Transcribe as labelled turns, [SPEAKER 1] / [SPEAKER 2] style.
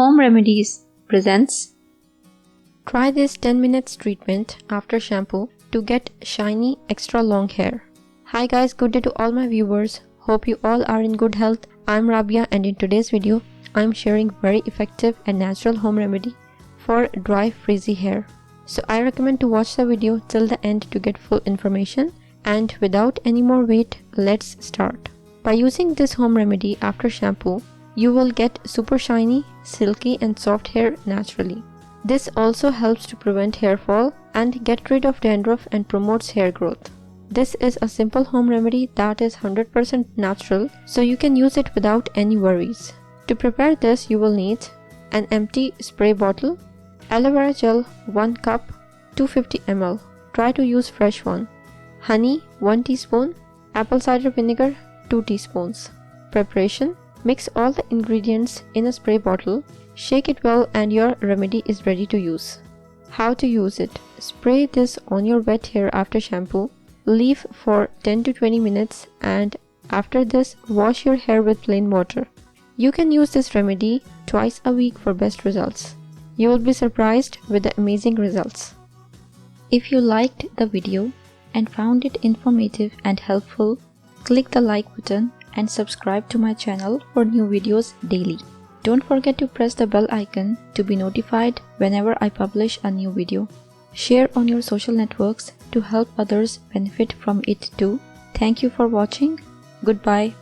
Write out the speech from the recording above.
[SPEAKER 1] Home Remedies presents.
[SPEAKER 2] Try this 10 minutes treatment after shampoo to get shiny extra long hair. Hi guys, good day to all my viewers. Hope you all are in good health. I'm Rabia and in today's video, I'm sharing very effective and natural home remedy for dry frizzy hair. So I recommend to watch the video till the end to get full information, and without any more wait, let's start. By using this home remedy after shampoo, you will get super shiny, silky and soft hair naturally. This also helps to prevent hair fall and get rid of dandruff and promotes hair growth. This is a simple home remedy that is 100% natural, so you can use it without any worries. To prepare this, you will need an empty spray bottle, aloe vera gel 1 cup, 250 ml. Try to use fresh one. Honey 1 teaspoon, apple cider vinegar 2 teaspoons. Preparation: mix all the ingredients in a spray bottle, shake it well and your remedy is ready to use. How to use it: spray this on your wet hair after shampoo, leave for 10 to 20 minutes and after this wash your hair with plain water. You can use this remedy twice a week for best results. You will be surprised with the amazing results.
[SPEAKER 1] If you liked the video and found it informative and helpful, click the like button and subscribe to my channel for new videos daily. Don't forget to press the bell icon to be notified whenever I publish a new video. Share on your social networks to help others benefit from it too. Thank you for watching. Goodbye.